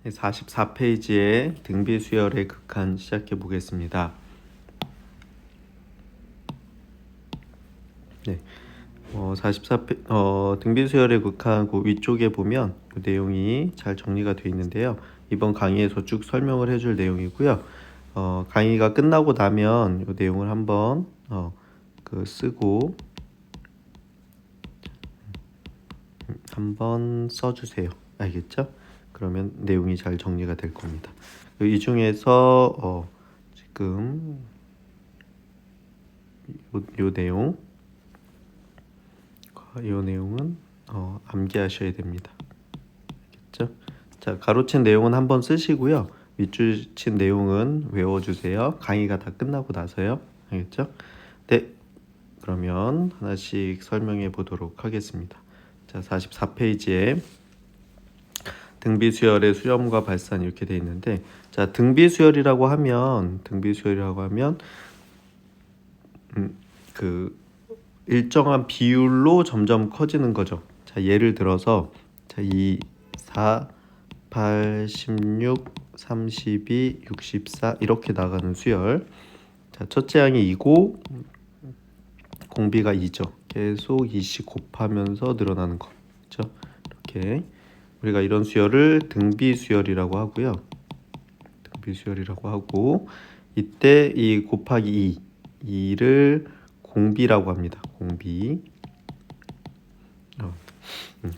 44페이지의 등비 수열의 극한 시작해 보겠습니다. 네, 등비 수열의 극한 그 위쪽에 보면 그 내용이 잘 정리가 되어 있는데요. 이번 강의에서 쭉 설명을 해줄 내용이고요. 강의가 끝나고 나면 이 내용을 한번 쓰고 한번 써주세요. 알겠죠? 그러면 내용이 잘 정리가 될 겁니다. 이 중에서 지금 이 내용은 암기하셔야 됩니다. 알겠죠? 자, 가로친 내용은 한번 쓰시고요. 밑줄 친 내용은 외워주세요. 강의가 다 끝나고 나서요. 알겠죠? 네, 그러면 하나씩 설명해 보도록 하겠습니다. 자, 44페이지에 등비수열의 수렴과 발산 이렇게 되어 있는데, 자, 등비수열이라고 하면 그 일정한 비율로 점점 커지는 거죠. 자, 예를 들어서 2, 4, 8, 16, 32, 64 이렇게 나가는 수열. 자, 첫째 항이 2고 공비가 2죠. 계속 2씩 곱하면서 늘어나는 거. 그렇죠? 이렇게 우리가 이런 수열을 등비수열이라고 하고요. 등비수열이라고 하고, 이때 이 곱하기 2를 공비라고 합니다. 공비.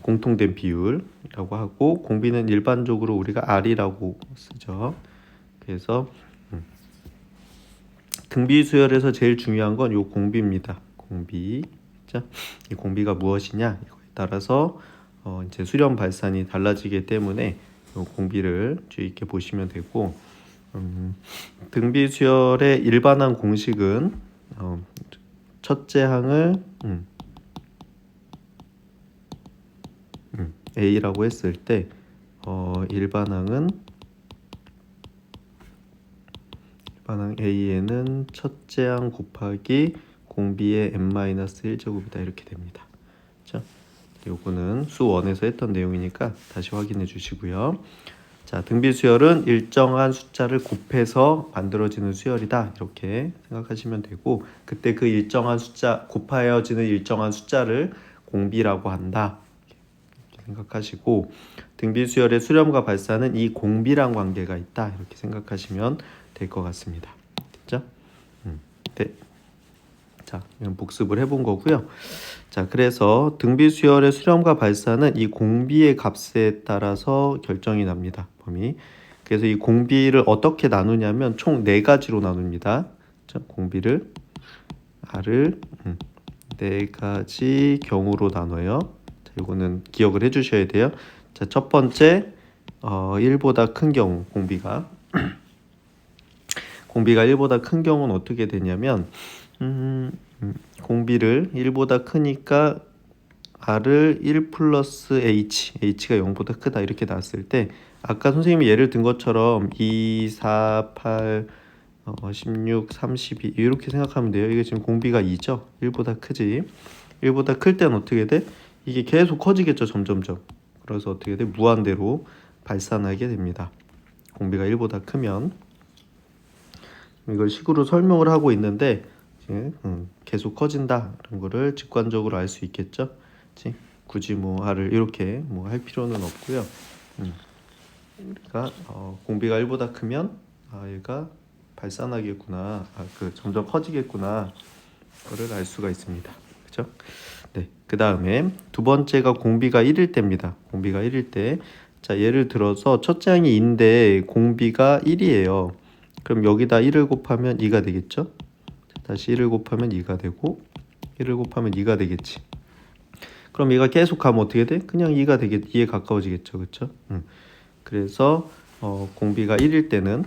공통된 비율이라고 하고, 공비는 일반적으로 우리가 R이라고 쓰죠. 그래서 등비수열에서 제일 중요한 건 이 공비입니다. 공비. 자, 이 공비가 무엇이냐? 이거에 따라서 이제 수렴 발산이 달라지기 때문에 이 공비를 주의 있게 보시면 되고, 등비수열의 일반항 공식은 첫째 항을 A라고 했을 때 일반항 A에는 첫째 항 곱하기 공비의 n-1제곱이다 이렇게 됩니다. 그렇죠? 요거는 수 1에서 했던 내용이니까 다시 확인해 주시고요. 자, 등비수열은 일정한 숫자를 곱해서 만들어지는 수열이다 이렇게 생각하시면 되고, 그때 그 일정한 숫자 곱하여지는 일정한 숫자를 공비라고 한다 이렇게 생각하시고, 등비수열의 수렴과 발산은 이 공비랑 관계가 있다 이렇게 생각하시면 될 것 같습니다. 됐죠? 네. 자, 이건 복습을 해본 거고요. 자, 그래서 등비수열의 수렴과 발산은 이 공비의 값에 따라서 결정이 납니다. 범위. 그래서 이 공비를 어떻게 나누냐면 총 4가지로 나눕니다. 자, 공비를 R을 4가지 경우로 나눠요. 자, 이거는 기억을 해주셔야 돼요. 자, 첫 번째 1보다 큰 경우 공비가 1보다 큰 경우는 어떻게 되냐면 공비를 1보다 크니까 R을 1 플러스 H가 0보다 크다 이렇게 놨을 때, 아까 선생님이 예를 든 것처럼 2, 4, 8, 16, 32 이렇게 생각하면 돼요. 이게 지금 공비가 2죠. 1보다 크지. 1보다 클 때는 어떻게 돼? 이게 계속 커지겠죠. 점점점. 그래서 어떻게 돼? 무한대로 발산하게 됩니다. 공비가 1보다 크면. 이걸 식으로 설명을 하고 있는데 계속 커진다 이런 거를 직관적으로 알 수 있겠죠. 그치? 굳이 R을 이렇게 할 필요는 없고요. 우리가 공비가 1보다 크면 얘가 발산하겠구나, 점점 커지겠구나, 그거를 알 수가 있습니다. 그렇죠? 네. 그 다음에 두 번째가 공비가 1일 때입니다. 공비가 1일 때. 자, 예를 들어서 첫째 항이 2인데 공비가 1이에요. 그럼 여기다 1을 곱하면 2가 되겠죠? 다시 1을 곱하면 2가 되고, 1을 곱하면 2가 되겠지. 그럼 얘가 계속 가면 어떻게 돼? 그냥 2에 가까워지겠죠. 그렇죠? 그래서 공비가 1일 때는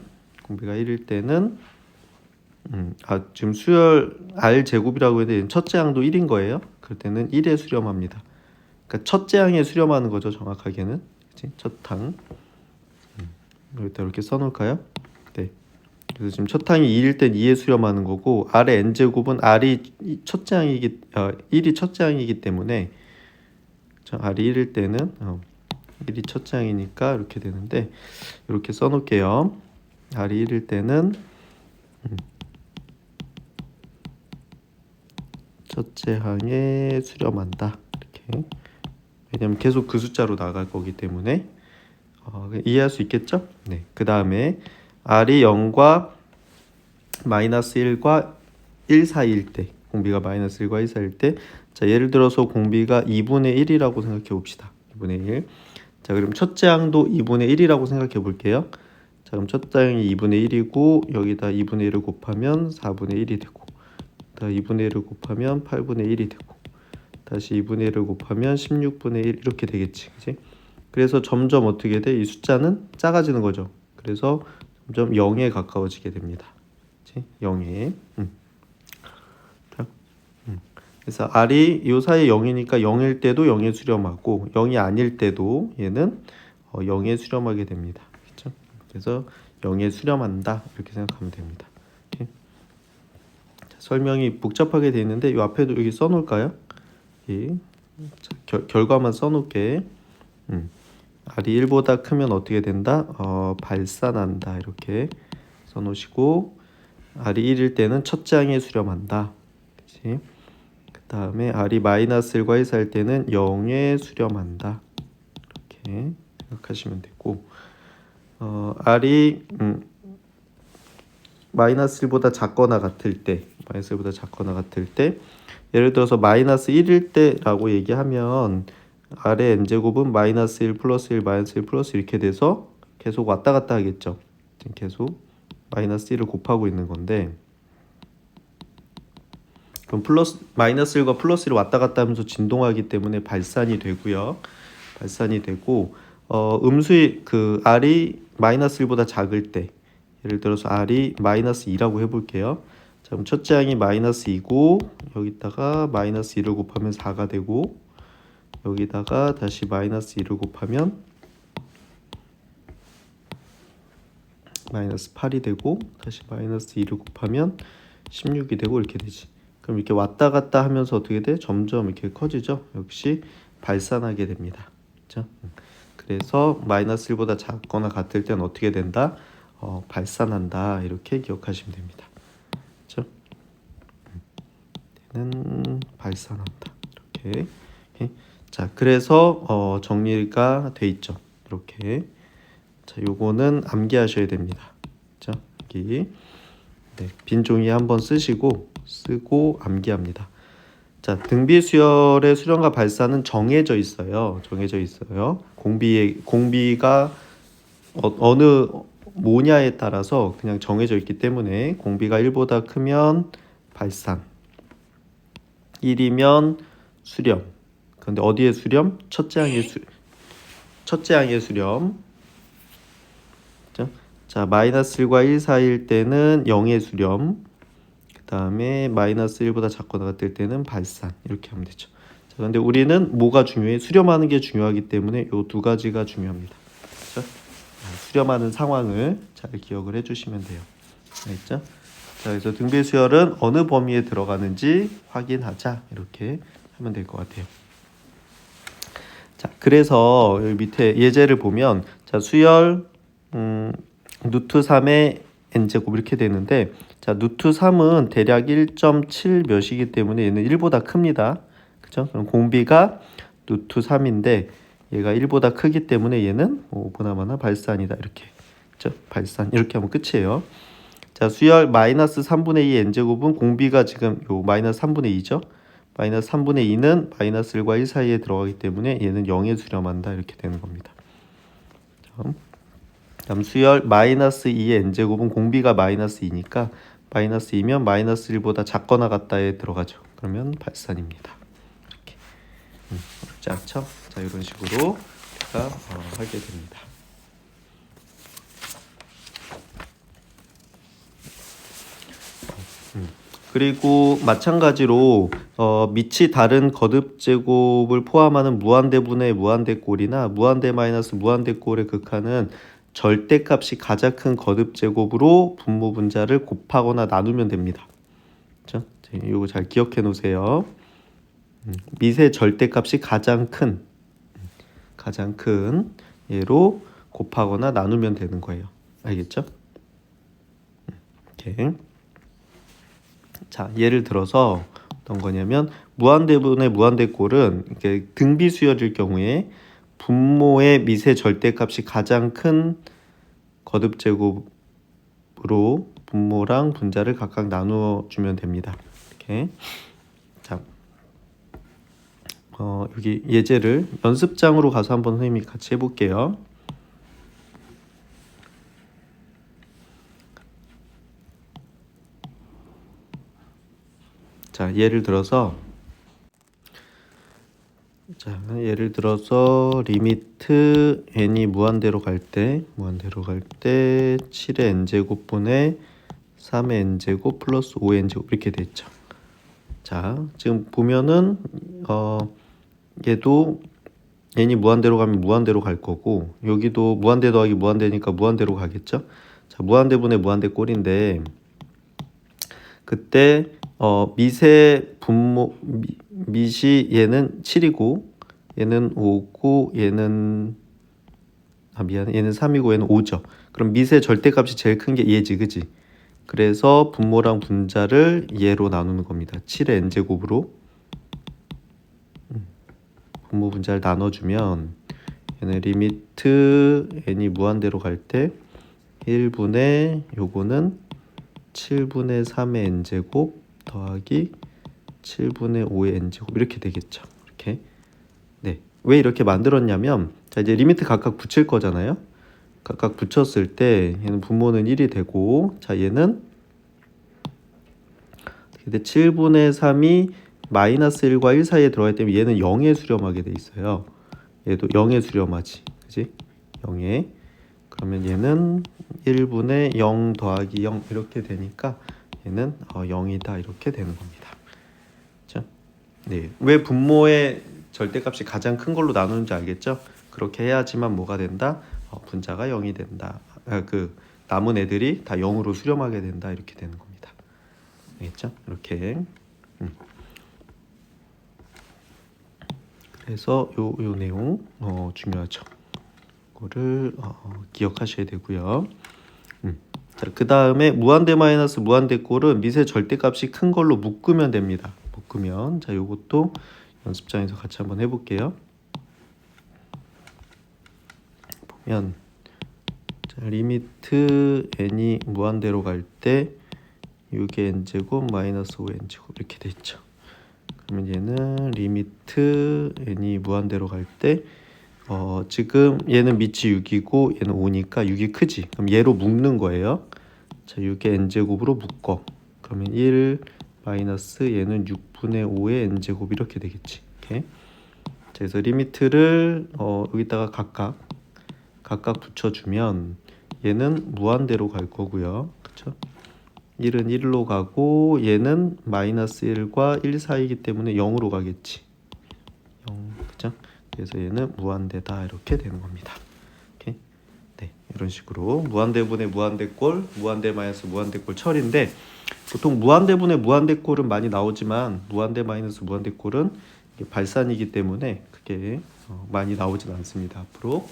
지금 수열 R 제곱이라고 했는데 첫째 항도 1인 거예요. 그럴 때는 1에 수렴합니다. 그러니까 첫째 항에 수렴하는 거죠. 정확하게는. 그치? 첫 항. 여기다 이렇게 써놓을까요? 네. 그래서 지금 첫 항이 2일 땐 2에 수렴하는 거고, R의 n제곱은 R이 1이 첫째 항이기 때문에, R이 1일 때는 1이 첫째 항이니까 이렇게 되는데 이렇게 써놓을게요. R이 1일 때는 첫째 항에 수렴한다. 이렇게. 왜냐면 계속 그 숫자로 나갈 거기 때문에 이해할 수 있겠죠? 네. 그 다음에 R이 0과 마이너스 1과 1 사이일 때, 공비가 마이너스 1과 1 사이일 때, 자, 예를 들어서 공비가 2분의 1이라고 생각해 봅시다. 2분의 1. 자, 그럼 첫째 항도 2분의 1이라고 생각해 볼게요. 자, 그럼 첫째 항이 2분의 1이고 여기다 2분의 1을 곱하면 4분의 1이 되고, 다 2분의 1을 곱하면 8분의 1이 되고, 다시 2분의 1을 곱하면 16분의 1 이렇게 되겠지, 그치? 그래서 점점 어떻게 돼? 이 숫자는 작아지는 거죠. 그래서 점점 0에 가까워지게 됩니다. 그치? 0에. 그래서 R이 이 사이에 0이니까 0일 때도 0에 수렴하고 0이 아닐 때도 얘는 0에 수렴하게 됩니다. 그렇죠? 그래서 0에 수렴한다 이렇게 생각하면 됩니다. 자, 설명이 복잡하게 되어 있는데 이 앞에도 여기 써놓을까요? 자, 결과만 써놓을게. R이 1보다 크면 어떻게 된다? 발산한다 이렇게 써놓으시고 R이 1일 때는 첫째 항에 수렴한다. 그치? 그 다음에 R이 마이너스 1과 1 사이일 때는 0에 수렴한다. 이렇게 생각하시면 되고 R이 마이너스 1보다 작거나 같을 때 마이너스 1보다 작거나 같을 때 예를 들어서 마이너스 1일 때라고 얘기하면 R의 n제곱은 마이너스 1 플러스 1 마이너스 1 플러스 이렇게 돼서 계속 왔다 갔다 하겠죠. 계속 마이너스 1을 곱하고 있는 건데 그럼 마이너스 1과 플러스 1을 왔다 갔다 하면서 진동하기 때문에 발산이 되고요. 발산이 되고 음수의 그 R이 마이너스 1보다 작을 때 예를 들어서 R이 마이너스 2라고 해볼게요. 자, 그럼 첫째 항이 마이너스 2고 여기다가 마이너스 2를 곱하면 4가 되고 여기다가 다시 마이너스 2를 곱하면 마이너스 8이 되고 다시 마이너스 2를 곱하면 16이 되고 이렇게 되지. 그럼 이렇게 왔다 갔다 하면서 어떻게 돼? 점점 이렇게 커지죠. 역시 발산하게 됩니다. 그렇죠? 그래서 마이너스 1보다 작거나 같을 때는 어떻게 된다? 발산한다. 이렇게 기억하시면 됩니다. 그렇죠? 때는 발산한다. 이렇게. 자, 그래서 정리가 돼 있죠. 이렇게. 자, 요거는 암기하셔야 됩니다. 그렇죠? 여기. 네, 빈 종이에 한번 쓰고 암기합니다. 자, 등비수열의 수렴과 발산은 정해져 있어요. 공비가 어느 뭐냐에 따라서 그냥 정해져 있기 때문에 공비가 1보다 크면 발산, 1이면 수렴. 근데 어디에 수렴? 첫째 항의 수렴. 그렇죠? 자, 마이너스 1과 1 사이일 때는 0의 수렴. 그 다음에 마이너스 1보다 작거나 같을 때는 발산. 이렇게 하면 되죠. 자, 근데 우리는 뭐가 중요해? 수렴하는 게 중요하기 때문에 이 두 가지가 중요합니다. 그렇죠? 수렴하는 상황을 잘 기억을 해주시면 돼요. 알겠죠? 자, 그래서 등비수열은 어느 범위에 들어가는지 확인하자. 이렇게 하면 될 것 같아요. 자, 그래서 여기 밑에 예제를 보면 자, 수열 루트 3의 n제곱 이렇게 되는데 자, 루트 3은 대략 1.7 몇이기 때문에 얘는 1보다 큽니다. 그죠? 그럼 공비가 루트 3인데 얘가 1보다 크기 때문에 얘는 보나마나 발산이다. 이렇게. 그죠? 발산. 이렇게 하면 끝이에요. 자, 수열 마이너스 3분의 2 n제곱은 공비가 지금 요 마이너스 3분의 2죠. 마이너스 3분의 2는 마이너스 1과 1 사이에 들어가기 때문에 얘는 0에 수렴한다. 이렇게 되는 겁니다. 다음 수열 마이너스 2의 n제곱은 공비가 마이너스 2니까 마이너스 2면 마이너스 1보다 작거나 같다에 들어가죠. 그러면 발산입니다. 이렇게. 어렵지 않죠? 자, 이런 식으로 우리가 하게 됩니다. 그리고 마찬가지로 밑이 다른 거듭 제곱을 포함하는 무한대분의 무한대꼴이나 무한대 마이너스 무한대꼴의 극한은 절대값이 가장 큰 거듭 제곱으로 분모 분자를 곱하거나 나누면 됩니다. 그렇죠? 이거 잘 기억해 놓으세요. 밑의 절대값이 가장 큰 가장 큰 얘로 곱하거나 나누면 되는 거예요. 알겠죠? 이렇게. 자, 예를 들어서 어떤 거냐면 무한대분의 무한대꼴은 이렇게 등비수열일 경우에 분모의 미세 절대값이 가장 큰 거듭제곱으로 분모랑 분자를 각각 나누어 주면 됩니다. 이렇게. 자, 여기 예제를 연습장으로 가서 한번 선생님이 같이 해볼게요. 자, 예를 들어서 리미트 n이 무한대로 갈 때 7의 n제곱분의 3의 n제곱 플러스 5의 n제곱 이렇게 됐죠. 자, 지금 보면은 얘도 n이 무한대로 가면 무한대로 갈 거고, 여기도 무한대 더하기 무한대니까 무한대로 가겠죠. 자, 무한대분의 무한대 꼴인데 그때 미세 분모 미시 얘는 7이고 얘는 5고 얘는 3이고 얘는 5죠. 그럼 미세 절대값이 제일 큰 게 얘지, 그지? 그래서 분모랑 분자를 얘로 나누는 겁니다. 7의 n제곱으로 분모 분자를 나눠주면 얘는 리미트 n이 무한대로 갈 때 1분의 요거는 7분의 3의 n제곱 더하기 7분의 5의 n제곱 이렇게 되겠죠. 이렇게. 네. 왜 이렇게 만들었냐면, 자, 이제 리미트 각각 붙일 거잖아요. 각각 붙였을 때 얘는 분모는 1이 되고, 자, 얘는 7분의 3이 마이너스 1과 1 사이에 들어가기 때문에 얘는 0에 수렴하게 돼 있어요. 얘도 0에 수렴하지. 그지? 0에. 그러면 얘는 1분의 0 더하기 0 이렇게 되니까 얘는 0이다 이렇게 되는 겁니다. 그렇죠? 네. 왜 분모의 절대값이 가장 큰 걸로 나누는지 알겠죠? 그렇게 해야지만 뭐가 된다? 분자가 0이 된다. 그 남은 애들이 다 0으로 수렴하게 된다 이렇게 되는 겁니다. 알겠죠? 이렇게. 그래서 요 내용 중요하죠. 그거를 기억하셔야 되고요. 자, 그 다음에 무한대 마이너스 무한대 꼴은 미세 절대값이 큰 걸로 묶으면 됩니다. 묶으면, 자, 요것도 연습장에서 같이 한번 해볼게요. 보면, 자, 리미트 n이 무한대로 갈 때 6의 n제곱 마이너스 5의 n제곱 이렇게 돼 있죠. 그러면 얘는 리미트 n이 무한대로 갈 때 지금 얘는 밑이 6이고 얘는 5니까 6이 크지. 그럼 얘로 묶는 거예요. 자, 6의 n제곱으로 묶어. 그러면 1 마이너스 얘는 6분의 5의 n제곱 이렇게 되겠지. 이렇게. 자, 그래서 리미트를 여기다가 각각 붙여주면 얘는 무한대로 갈 거고요. 그렇죠? 1은 1로 가고 얘는 마이너스 1과 1 사이이기 때문에 0으로 가겠지. 0, 그죠? 그래서 얘는 무한대다 이렇게 되는 겁니다. 이렇게. 네, 이런 식으로 무한대분의 무한대꼴, 무한대 마이너스 무한대꼴 처리인데 보통 무한대분의 무한대꼴은 많이 나오지만 무한대 마이너스 무한대꼴은 발산이기 때문에 그게 많이 나오진 않습니다. 앞으로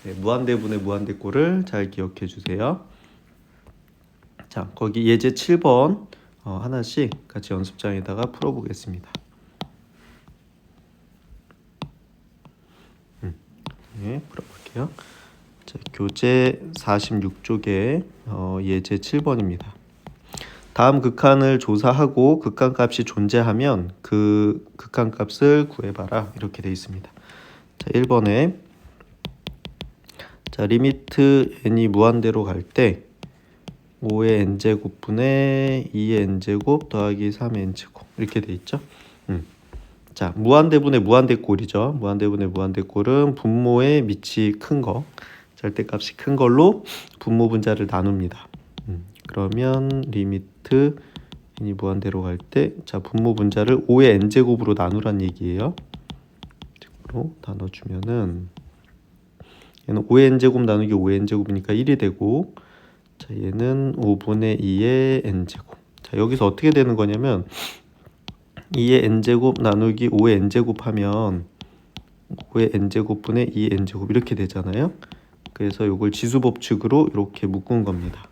네, 무한대분의 무한대꼴을 잘 기억해 주세요. 자, 거기 예제 7번 하나씩 같이 연습장에다가 풀어보겠습니다. 네, 풀어볼게요. 자, 교재 46쪽에 예제 7번입니다. 다음 극한을 조사하고 극한값이 존재하면 그 극한값을 구해봐라 이렇게 되어 있습니다. 자, 1번에 자, 리미트 n이 무한대로 갈 때 5의 n제곱분의 2의 n제곱 더하기 3의 n제곱 이렇게 돼 있죠. 자, 무한대분의 무한대꼴이죠. 무한대분의 무한대꼴은 분모의 밑이 큰 거, 절대값이 큰 걸로 분모 분자를 나눕니다. 그러면 리미트 n이 무한대로 갈 때, 자, 분모 분자를 5의 n제곱으로 나누란 얘기예요. 로 나눠주면은 얘는 5의 n제곱 나누기 5의 n제곱이니까 1이 되고, 자, 얘는 5분의 2의 n제곱. 자, 여기서 어떻게 되는 거냐면 2의 n제곱 나누기 5의 n제곱 하면 5의 n제곱분의 2의 n제곱 이렇게 되잖아요. 그래서 이걸 지수법칙으로 이렇게 묶은 겁니다.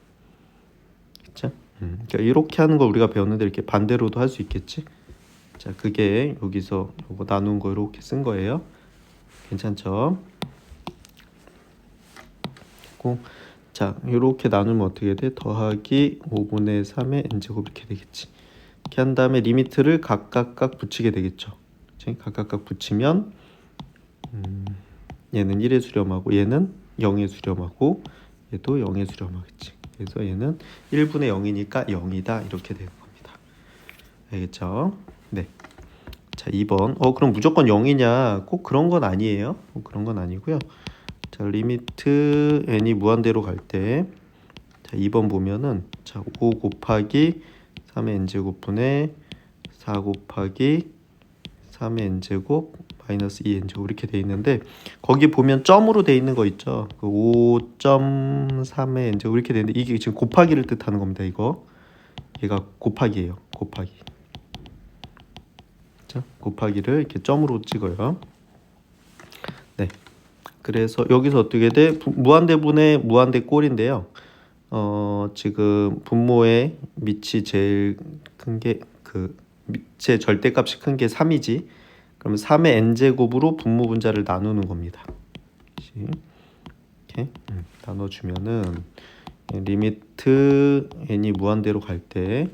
그렇죠? 그러니까 이렇게 하는 걸 우리가 배웠는데 이렇게 반대로도 할 수 있겠지. 자, 그게 여기서 요거 나눈 거 이렇게 쓴 거예요. 괜찮죠? 자, 이렇게 나누면 어떻게 돼? 더하기 5분의 3의 n제곱 이렇게 되겠지. 이렇게 한 다음에 리미트를 각각 붙이게 되겠죠. 그치? 각각 붙이면 얘는 1에 수렴하고 얘는 0에 수렴하고 얘도 0에 수렴하겠지. 그래서 얘는 1분의 0이니까 0이다 이렇게 되는 겁니다. 알겠죠? 네. 자, 2번. 그럼 무조건 0이냐? 꼭 그런 건 아니에요. 그런 건 아니고요. 자, 리미트 n이 무한대로 갈 때, 자, 2번 보면은, 자, 5 곱하기 3의 n제곱분의 4 곱하기 3의 n제곱 마이너스 2 n제곱 이렇게 돼 있는데, 거기 보면 점으로 돼 있는 거 있죠. 그 5.3의 n제곱 이렇게 돼 있는데, 이게 지금 곱하기를 뜻하는 겁니다. 이거 얘가 곱하기예요. 곱하기. 자, 곱하기를 이렇게 점으로 찍어요. 네. 그래서 여기서 어떻게 돼? 무한대분의 무한대 꼴인데요. 지금 분모의 밑이 제일 큰 게 그 밑의 절대값이 큰 게 3이지. 그러면 3의 n제곱으로 분모 분자를 나누는 겁니다. 이렇게 나눠주면은 리미트 n이 무한대로 갈 때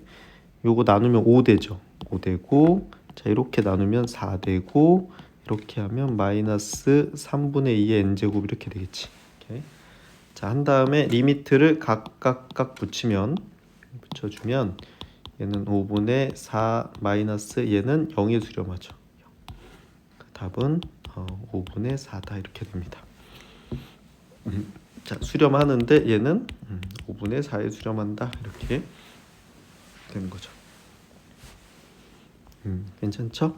요거 나누면 5 되죠. 5 되고, 자, 이렇게 나누면 4 되고, 이렇게 하면 마이너스 3분의 2의 n제곱 이렇게 되겠지. 이렇게. 자, 한 다음에 리미트를 각각 붙여주면 얘는 5분의 4 마이너스 얘는 0에 수렴하죠. 답은 5분의 4다 이렇게 됩니다. 자, 수렴하는데 얘는 5분의 4에 수렴한다 이렇게 되는 거죠. 괜찮죠?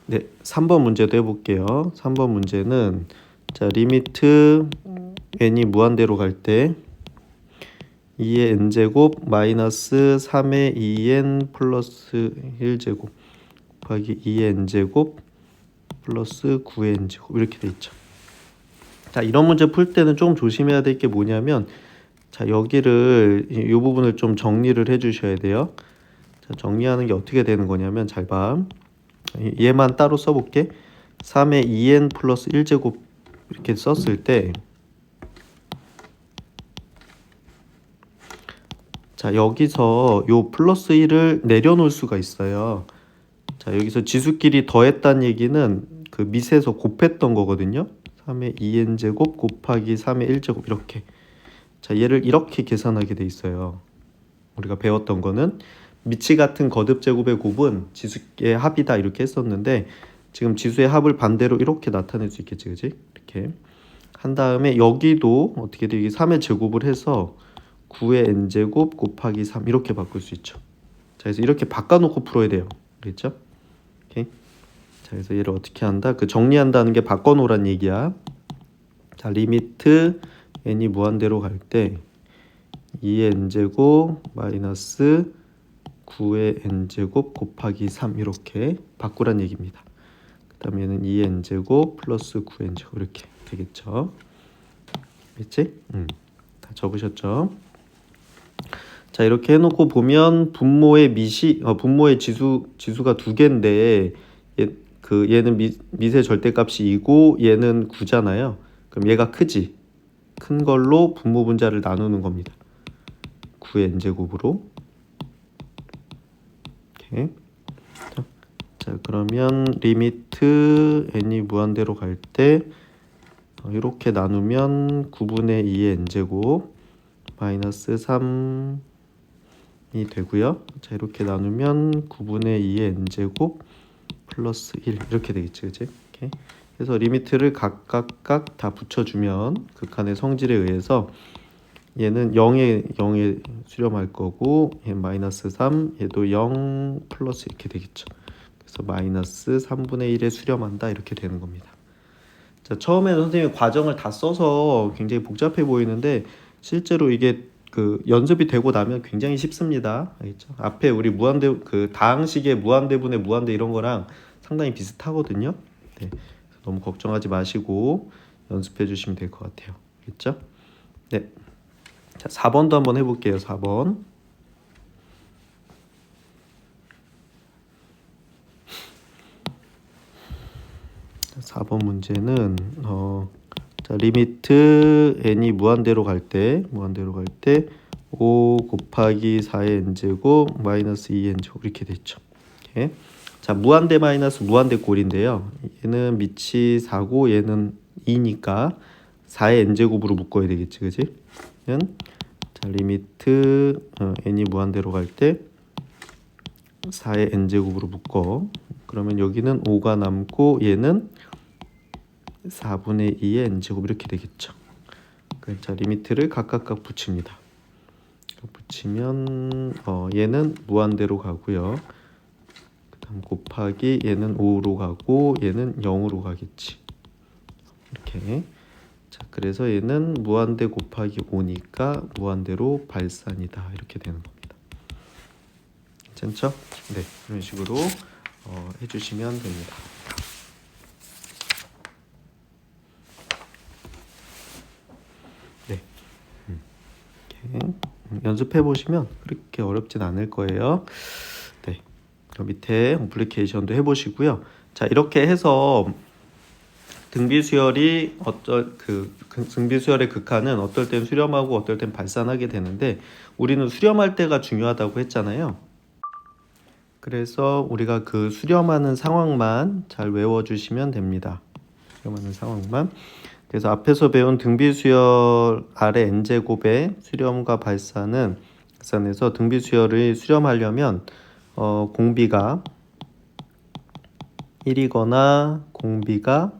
네, 3번 문제도 해볼게요. 3번 문제는 자, 리미트 n이 무한대로 갈 때 2의 n제곱 마이너스 3의 2n 플러스 1제곱 곱하기 2의 n제곱 플러스 9의 n제곱 이렇게 돼 있죠. 자, 이런 문제 풀 때는 좀 조심해야 될 게 뭐냐면, 자, 여기를 이 부분을 좀 정리를 해 주셔야 돼요. 자, 정리하는 게 어떻게 되는 거냐면, 잘 봐. 얘만 따로 써볼게. 3의 2n 플러스 1제곱 이렇게 썼을 때, 자, 여기서 요 플러스 1을 내려놓을 수가 있어요. 자, 여기서 지수끼리 더했다는 얘기는 그 밑에서 곱했던 거거든요. 3의 2n 제곱 곱하기 3의 1제곱 이렇게. 자, 얘를 이렇게 계산하게 돼 있어요. 우리가 배웠던 거는 밑이 같은 거듭 제곱의 곱은 지수의 합이다 이렇게 했었는데, 지금 지수의 합을 반대로 이렇게 나타낼 수 있겠지, 그지? 이렇게 한 다음에 여기도 어떻게 돼? 이게 3의 제곱을 해서 9의 n제곱 곱하기 3 이렇게 바꿀 수 있죠. 자, 그래서 이렇게 바꿔놓고 풀어야 돼요. 그랬죠? 오케이. 자, 그래서 얘를 어떻게 한다? 그 정리한다는 게 바꿔놓으란 얘기야. 자, 리미트 n이 무한대로 갈 때 2의 n제곱 마이너스 9의 n제곱 곱하기 3 이렇게 바꾸란 얘기입니다. 그 다음에 얘는 2의 n제곱 플러스 9의 n제곱 이렇게 되겠죠. 됐지? 다 적으셨죠? 자, 이렇게 해놓고 보면 분모의 분모의 지수가 두 개인데 얘는 밑의 절대값이 2고 얘는 9잖아요. 그럼 얘가 크지? 큰 걸로 분모 분자를 나누는 겁니다. 9의 n제곱으로. 이렇게. 자, 그러면 리미트 n이 무한대로 갈 때 이렇게 나누면 9분의 2의 n제곱 마이너스 3이 되고요. 자, 이렇게 나누면 9분의 2의 n제곱 플러스 1 이렇게 되겠지, 그치? 이렇게. 그래서 리미트를 각각 다 붙여주면 극한의 성질에 의해서 얘는 0에 수렴할 거고, 얘 마이너스 3, 얘도 0 플러스 이렇게 되겠죠. 그래서 마이너스 3분의 1에 수렴한다 이렇게 되는 겁니다. 자, 처음에는 선생님이 과정을 다 써서 굉장히 복잡해 보이는데 실제로 이게 그 연습이 되고 나면 굉장히 쉽습니다. 알겠죠? 앞에 우리 무한대 그 다항식의 무한대분의 무한대 이런 거랑 상당히 비슷하거든요. 네, 너무 걱정하지 마시고 연습해 주시면 될 것 같아요. 알겠죠? 네. 자, 4번도 한번 해볼게요. 4번. 자, 4번 문제는 자, 리미트 n이 무한대로 갈 때 5 곱하기 4의 n제곱 마이너스 2n제곱 이렇게 됐죠. 이렇게. 자, 무한대 마이너스 무한대 꼴인데요. 얘는 밑이 4고 얘는 2니까 4의 n제곱으로 묶어야 되겠지, 그지? 자, 리미트 n이 무한대로 갈 때 4의 n제곱으로 묶어. 그러면 여기는 5가 남고 얘는 4분의 2의 n제곱 이렇게 되겠죠. 자, 리미트를 각각 붙입니다. 붙이면 얘는 무한대로 가고요. 그다음 곱하기 얘는 5로 가고 얘는 0으로 가겠지. 이렇게. 자, 그래서 얘는 무한대 곱하기 5니까 무한대로 발산이다. 이렇게 되는 겁니다. 괜찮죠? 네, 이런 식으로 해주시면 됩니다. 네, 이렇게 연습해 보시면 그렇게 어렵진 않을 거예요. 네, 밑에 어플리케이션도 해보시고요. 자, 이렇게 해서 등비수열이 등비수열의 극한은 어떨 땐 수렴하고 어떨 땐 발산하게 되는데 우리는 수렴할 때가 중요하다고 했잖아요. 그래서 우리가 그 수렴하는 상황만 잘 외워주시면 됩니다. 수렴하는 상황만. 그래서 앞에서 배운 등비수열 아래 n제곱의 수렴과 발산에서 등비수열을 수렴하려면 공비가 1이거나 공비가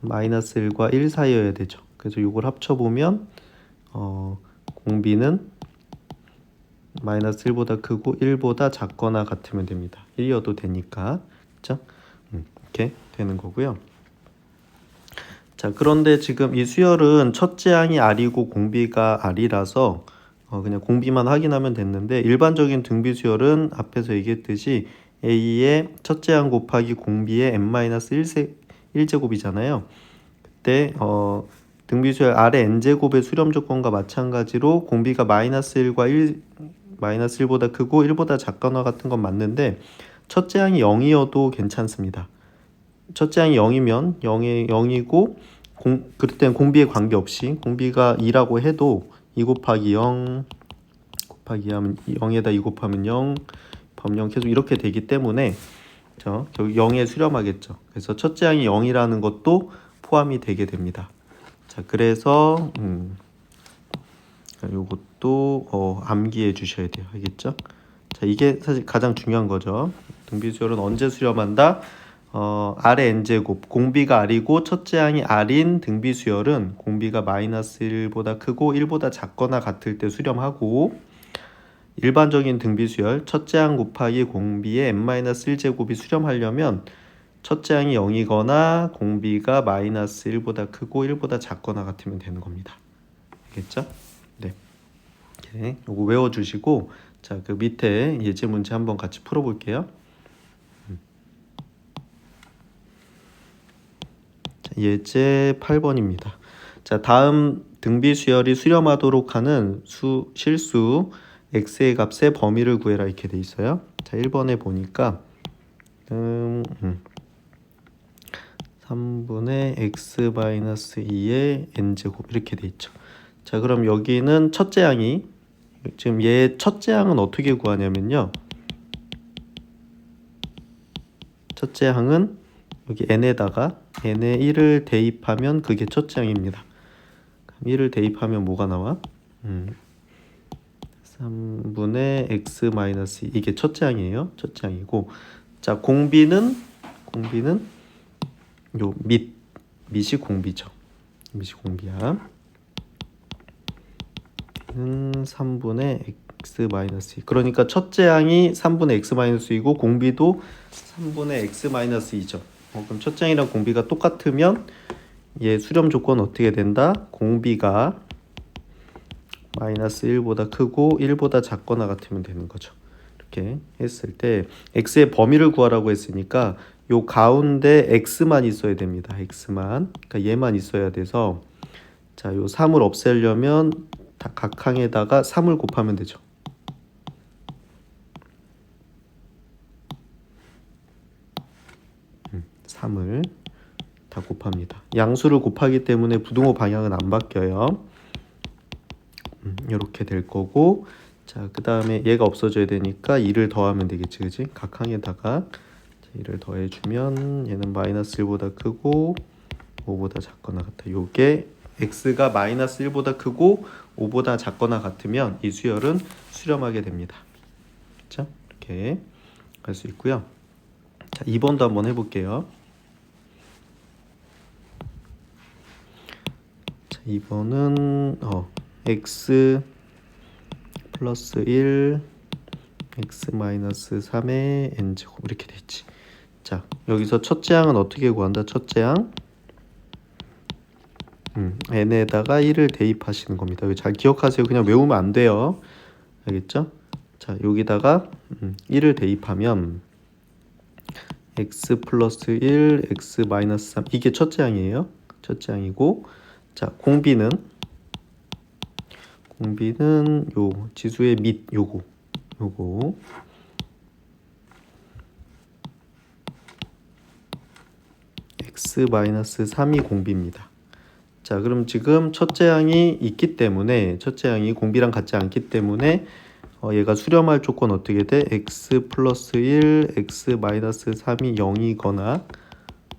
마이너스 1과 1 사이여야 되죠. 그래서 이걸 합쳐보면 공비는 마이너스 1보다 크고 1보다 작거나 같으면 됩니다. 1이어도 되니까. 그렇죠? 이렇게 되는 거고요. 자, 그런데 지금 이 수열은 첫째 항이 R이고 공비가 R이라서 그냥 공비만 확인하면 됐는데 일반적인 등비 수열은 앞에서 얘기했듯이 A의 첫째 항 곱하기 공비의 n-1제곱이잖아요. 그때 등비 수열 R의 n제곱의 수렴 조건과 마찬가지로 공비가 마이너스 1보다 크고 1보다 작거나 같은 건 맞는데 첫째 항이 0이어도 괜찮습니다. 첫째 항이 0이면 0이고 그럴 땐 공비에 관계없이 공비가 2라고 해도 2 곱하기 0 곱하기 하면 0에다 2 곱하면 0 범0 계속 이렇게 되기 때문에 결국 0에 수렴하겠죠. 그래서 첫째 항이 0이라는 것도 포함이 되게 됩니다. 자, 그래서 요것도 암기해 주셔야 돼요. 알겠죠? 자, 이게 사실 가장 중요한 거죠. 등비수열은 언제 수렴한다? R의 n제곱, 공비가 R이고 첫째 항이 R인 등비수열은 공비가 마이너스 1보다 크고 1보다 작거나 같을 때 수렴하고 일반적인 등비수열 첫째 항 곱하기 공비의 n-1제곱이 수렴하려면 첫째 항이 0이거나 공비가 마이너스 1보다 크고 1보다 작거나 같으면 되는 겁니다. 알겠죠? 네. 이렇게 요거 외워주시고 자, 그 밑에 예제 문제 한번 같이 풀어볼게요. 예제 8번입니다. 자, 다음 등비수열이 수렴하도록 하는 실수 x의 값의 범위를 구해라 이렇게 돼 있어요. 자, 1번에 보니까 3분의 x-2의 n제곱 이렇게 돼 있죠. 자, 그럼 여기는 첫째 항이 지금 얘 첫째 항은 어떻게 구하냐면요. 첫째 항은 여기 n에다가 n에 1을 대입하면 그게 첫째 항입니다. 1을 대입하면 뭐가 나와? 3분의 x-2 이게 첫째 항이에요. 첫째 항이고 자, 공비는 요 밑이 공비죠. 밑이 공비야. 는 3분의 x-2 그러니까 첫째 항이 3분의 x-2이고 공비도 3분의 x-2죠. 그럼 첫째 항이랑 공비가 똑같으면 얘 수렴 조건 어떻게 된다? 공비가 마이너스 1보다 크고 1보다 작거나 같으면 되는 거죠. 이렇게 했을 때 x의 범위를 구하라고 했으니까 요 가운데 x만 있어야 됩니다. x만. 그러니까 얘만 있어야 돼서 자, 요 3을 없애려면 다 각항에다가 3을 곱하면 되죠. 3을 다 곱합니다. 양수를 곱하기 때문에 부등호 방향은 안 바뀌어요. 이렇게 될 거고, 자, 그 다음에 얘가 없어져야 되니까 2를 더하면 되겠지, 그지? 각항에다가 2를 더해주면 얘는 마이너스 1보다 크고 5보다 작거나 같아. 요게 x가 마이너스 1보다 크고 5보다 작거나 같으면 이 수열은 수렴하게 됩니다. 그렇죠? 이렇게 할 수 있고요. 자, 2번도 한번 해볼게요. 자, 2번은 x 플러스 1 x 마이너스 3의 n제곱 이렇게 됐지. 자, 여기서 첫째 항은 어떻게 구한다? 첫째 항 n에다가 1을 대입하시는 겁니다. 이거 잘 기억하세요. 그냥 외우면 안 돼요. 알겠죠? 자, 여기다가 1을 대입하면 x 플러스 1 x 마이너스 3 이게 첫째 항이에요. 첫째 항이고, 자, 공비는 요 지수의 밑 요거 x 마이너스 3이 공비입니다. 자, 그럼 지금 첫째 항이 있기 때문에 첫째 항이 공비랑 같지 않기 때문에 얘가 수렴할 조건 어떻게 돼? x 플러스 1 x 마이너스 3이 0이거나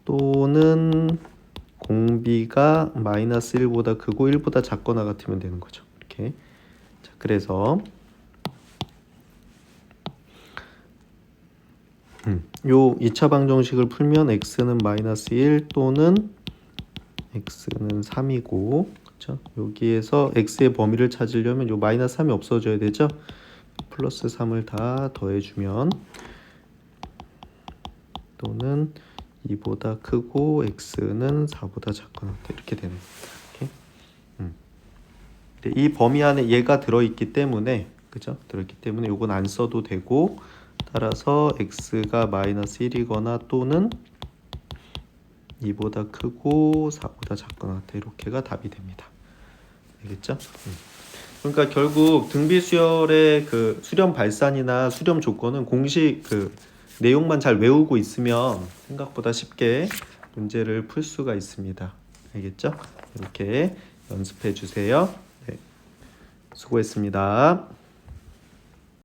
또는 공비가 마이너스 1보다 크고 1보다 작거나 같으면 되는 거죠. 이렇게. 자, 그래서 요 2차 방정식을 풀면 x는 마이너스 1 또는 x는 3이고, 그렇죠? 여기에서 x의 범위를 찾으려면 요 마이너스 3이 없어져야 되죠? 플러스 3을 다 더해주면 또는 2보다 크고 x는 4보다 작거나 이렇게 되는 거예요. 이렇게. 이 범위 안에 얘가 들어있기 때문에, 그죠? 들어있기 때문에 요건 안 써도 되고, 따라서 x가 마이너스 1이거나 또는 2보다 크고 4보다 작거나 같아. 이렇게가 답이 됩니다. 알겠죠? 그러니까 결국 등비수열의 그 수렴 발산이나 수렴 조건은 공식 그 내용만 잘 외우고 있으면 생각보다 쉽게 문제를 풀 수가 있습니다. 알겠죠? 이렇게 연습해 주세요. 네. 수고했습니다.